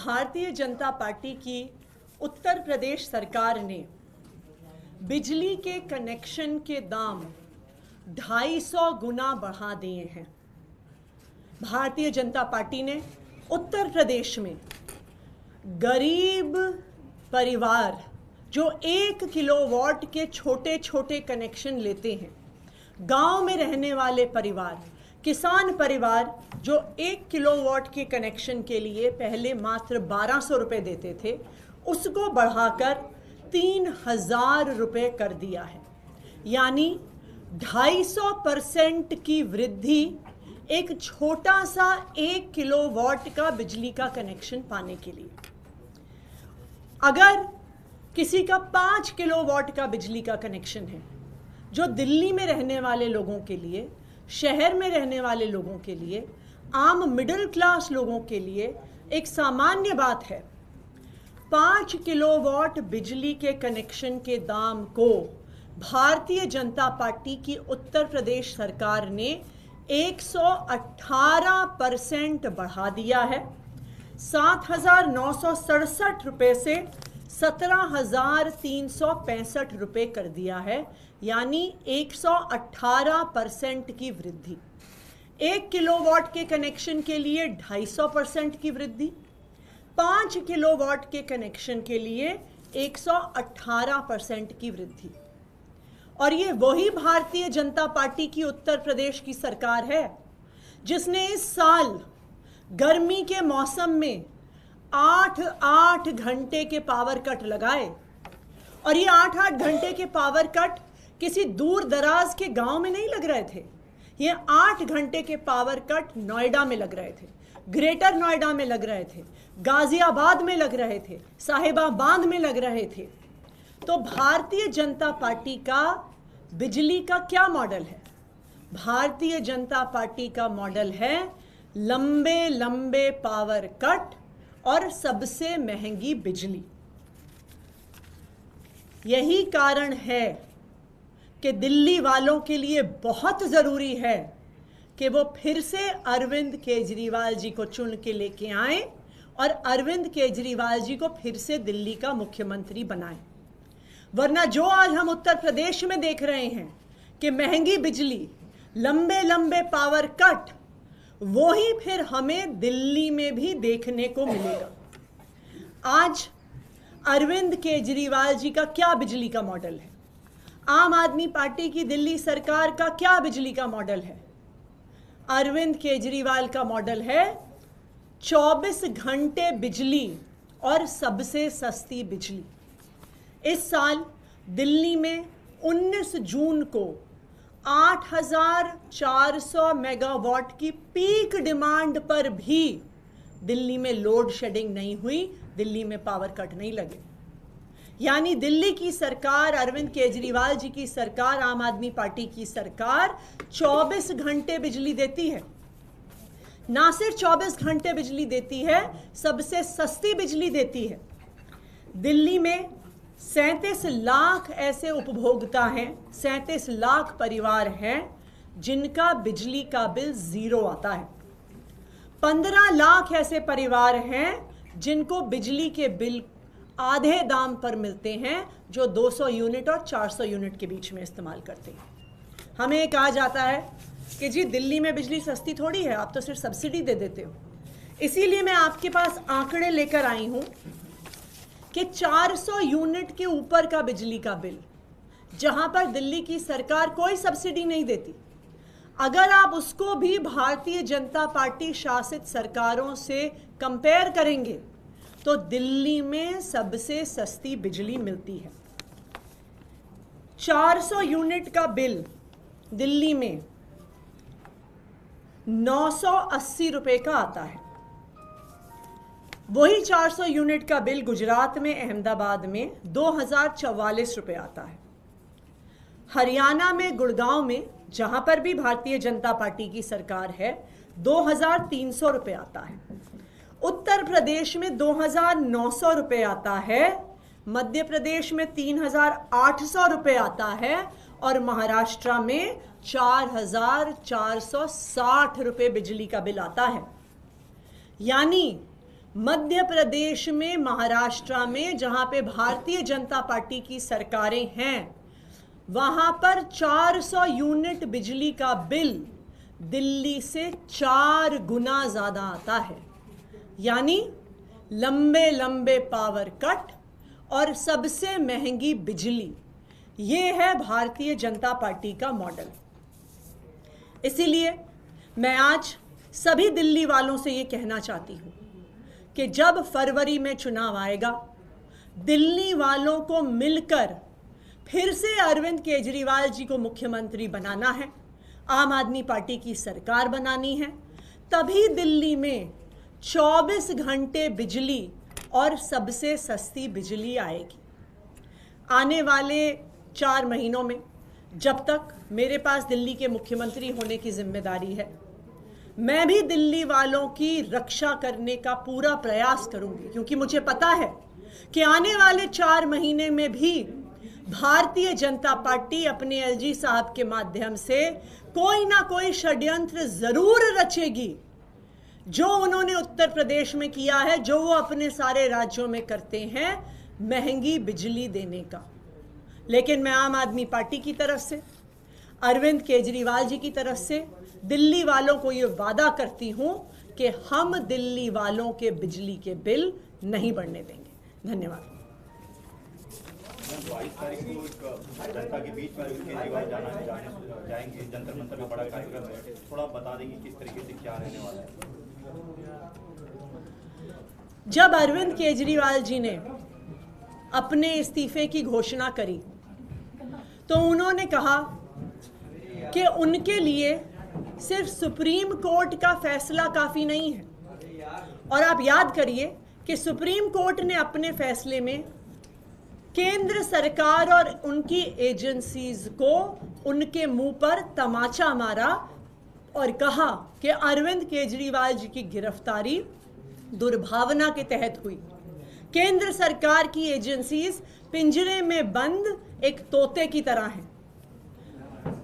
Bharatiya Janata party की उत्तर प्रदेश सरकार ने बिजली के कनेक्शन के दाम 250 गुना बढ़ा दिए हैं। भारतीय जनता पार्टी ने उत्तर प्रदेश में गरीब परिवार जो 1 किलोवाट के छोटे छोटे कनेक्शन लेते हैं, गांव में रहने वाले परिवार, किसान परिवार जो 1 किलोवाट के कनेक्शन के लिए पहले मात्र 1200 रुपये देते थे, उसको बढ़ाकर 3000 रुपये कर दिया है। यानी 250% की वृद्धि एक छोटा सा 1 किलोवाट का बिजली का कनेक्शन पाने के लिए। अगर किसी का 5 किलोवाट का बिजली का कनेक्शन है, जो दिल्ली में रहने वाले लोगों के लिए, शहर में रहने वाले लोगों के लिए, आम मिडिल क्लास लोगों के लिए एक सामान्य बात है, 5 किलोवाट बिजली के कनेक्शन के दाम को भारतीय जनता पार्टी की उत्तर प्रदेश सरकार ने 118% बढ़ा दिया है। 7,967 रुपये से 17,365 रुपये कर दिया है, यानी 118% की वृद्धि। 1 किलोवाट के कनेक्शन के लिए 250% की वृद्धि, 5 किलोवाट के कनेक्शन के लिए 118% की वृद्धि। और ये वही भारतीय जनता पार्टी की उत्तर प्रदेश की सरकार है जिसने इस साल गर्मी के मौसम में 8-8 घंटे के पावर कट लगाए। और ये 8-8 घंटे के पावर कट किसी दूर दराज के गांव में नहीं लग रहे थे। ये 8 घंटे के पावर कट नोएडा में लग रहे थे, ग्रेटर नोएडा में लग रहे थे, गाजियाबाद में लग रहे थे, साहिबाबाद में लग रहे थे। तो भारतीय जनता पार्टी का बिजली का क्या मॉडल है? भारतीय जनता पार्टी का मॉडल है लंबे लंबे पावर कट और सबसे महंगी बिजली। यही कारण है कि दिल्ली वालों के लिए बहुत ज़रूरी है कि वो फिर से अरविंद केजरीवाल जी को चुन के लेके आएं और अरविंद केजरीवाल जी को फिर से दिल्ली का मुख्यमंत्री बनाएं। वरना जो आज हम उत्तर प्रदेश में देख रहे हैं कि महंगी बिजली, लंबे लंबे पावर कट, वो ही फिर हमें दिल्ली में भी देखने को मिलेगा। आज अरविंद केजरीवाल जी का क्या बिजली का मॉडल है? आम आदमी पार्टी की दिल्ली सरकार का क्या बिजली का मॉडल है? अरविंद केजरीवाल का मॉडल है 24 घंटे बिजली और सबसे सस्ती बिजली। इस साल दिल्ली में 19 जून को 8,400 मेगावाट की पीक डिमांड पर भी दिल्ली में लोड शेडिंग नहीं हुई, दिल्ली में पावर कट नहीं लगे। यानी दिल्ली की सरकार, अरविंद केजरीवाल जी की सरकार, आम आदमी पार्टी की सरकार 24 घंटे बिजली देती है। ना सिर्फ 24 घंटे बिजली देती है, सबसे सस्ती बिजली देती है। दिल्ली में 37 लाख ऐसे उपभोक्ता हैं, 37 लाख परिवार हैं जिनका बिजली का बिल 0 आता है। 15 लाख ऐसे परिवार हैं जिनको बिजली के बिल आधे दाम पर मिलते हैं, जो 200 यूनिट और 400 यूनिट के बीच में इस्तेमाल करते हैं। हमें कहा जाता है कि जी दिल्ली में बिजली सस्ती थोड़ी है, आप तो सिर्फ सब्सिडी दे देते हो। इसीलिए मैं आपके पास आंकड़े लेकर आई हूं कि 400 यूनिट के ऊपर का बिजली का बिल, जहां पर दिल्ली की सरकार कोई सब्सिडी नहीं देती, अगर आप उसको भी भारतीय जनता पार्टी शासित सरकारों से कंपेयर करेंगे तो दिल्ली में सबसे सस्ती बिजली मिलती है। 400 यूनिट का बिल दिल्ली में 980 रुपए का आता है। वही 400 यूनिट का बिल गुजरात में, अहमदाबाद में 2044 रुपए आता है। हरियाणा में, गुड़गांव में, जहां पर भी भारतीय जनता पार्टी की सरकार है, 2300 रुपए आता है। उत्तर प्रदेश में 2900 रुपए आता है, मध्य प्रदेश में 3800 रुपए आता है और महाराष्ट्र में 4,460 रुपए बिजली का बिल आता है। यानी मध्य प्रदेश में, महाराष्ट्र में, जहां पे भारतीय जनता पार्टी की सरकारें हैं, वहां पर 400 यूनिट बिजली का बिल दिल्ली से 4 गुना ज्यादा आता है। यानी लंबे लंबे पावर कट और सबसे महंगी बिजली, ये है भारतीय जनता पार्टी का मॉडल। इसीलिए मैं आज सभी दिल्ली वालों से ये कहना चाहती हूं कि जब फरवरी में चुनाव आएगा, दिल्ली वालों को मिलकर फिर से अरविंद केजरीवाल जी को मुख्यमंत्री बनाना है, आम आदमी पार्टी की सरकार बनानी है, तभी दिल्ली में 24 घंटे बिजली और सबसे सस्ती बिजली आएगी। आने वाले 4 महीनों में, जब तक मेरे पास दिल्ली के मुख्यमंत्री होने की जिम्मेदारी है, मैं भी दिल्ली वालों की रक्षा करने का पूरा प्रयास करूंगी, क्योंकि मुझे पता है कि आने वाले 4 महीने में भी भारतीय जनता पार्टी अपने एलजी साहब के माध्यम से कोई ना कोई षड्यंत्र जरूर रचेगी, जो उन्होंने उत्तर प्रदेश में किया है, जो वो अपने सारे राज्यों में करते हैं, महंगी बिजली देने का। लेकिन मैं आम आदमी पार्टी की तरफ से, अरविंद केजरीवाल जी की तरफ से दिल्ली वालों को ये वादा करती हूं कि हम दिल्ली वालों के बिजली के बिल नहीं बढ़ने देंगे। धन्यवाद। 22 तारीख को जनता के बीच में केजरीवाल जाएंगे, जंतर मंतर में बड़ा कार्यक्रम है, थोड़ा बता देंगे किस तरीके से क्या रहने वाला है। जब अरविंद केजरीवाल जी ने अपने इस्तीफे की घोषणा करी तो उन्होंने कहा कि उनके लिए सिर्फ सुप्रीम कोर्ट का फैसला काफी नहीं है। और आप याद करिए कि सुप्रीम कोर्ट ने अपने फैसले में केंद्र सरकार और उनकी एजेंसीज को उनके मुंह पर तमाचा मारा और कहा कि अरविंद केजरीवाल जी की गिरफ्तारी दुर्भावना के तहत हुई। केंद्र सरकार की एजेंसीज पिंजरे में बंद एक तोते की तरह हैं।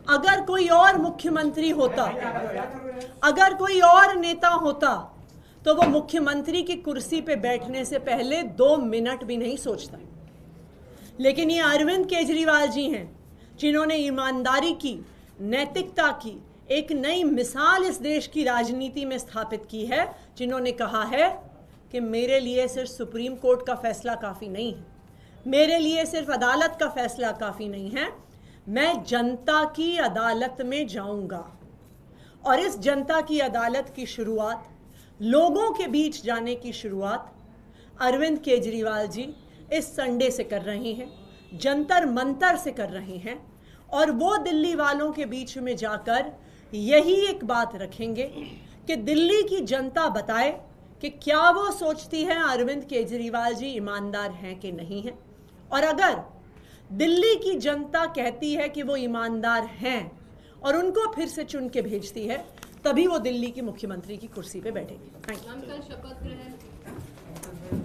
अगर कोई और मुख्यमंत्री होता, अगर कोई और नेता होता, तो वो मुख्यमंत्री की कुर्सी पे बैठने से पहले 2 मिनट भी नहीं सोचता। लेकिन ये अरविंद केजरीवाल जी हैं जिन्होंने ईमानदारी की, नैतिकता की एक नई मिसाल इस देश की राजनीति में स्थापित की है, जिन्होंने कहा है कि मेरे लिए सिर्फ सुप्रीम कोर्ट का फैसला काफ़ी नहीं है, मेरे लिए सिर्फ अदालत का फैसला काफ़ी नहीं है, मैं जनता की अदालत में जाऊंगा। और इस जनता की अदालत की शुरुआत, लोगों के बीच जाने की शुरुआत अरविंद केजरीवाल जी इस संडे से कर रहे हैं, जंतर मंतर से कर रहे हैं। और वो दिल्ली वालों के बीच में जाकर यही एक बात रखेंगे कि दिल्ली की जनता बताए कि क्या वो सोचती है अरविंद केजरीवाल जी ईमानदार हैं कि नहीं हैं। और अगर दिल्ली की जनता कहती है कि वो ईमानदार हैं और उनको फिर से चुन के भेजती है, तभी वो दिल्ली की मुख्यमंत्री की कुर्सी पे बैठेंगे। Thank you.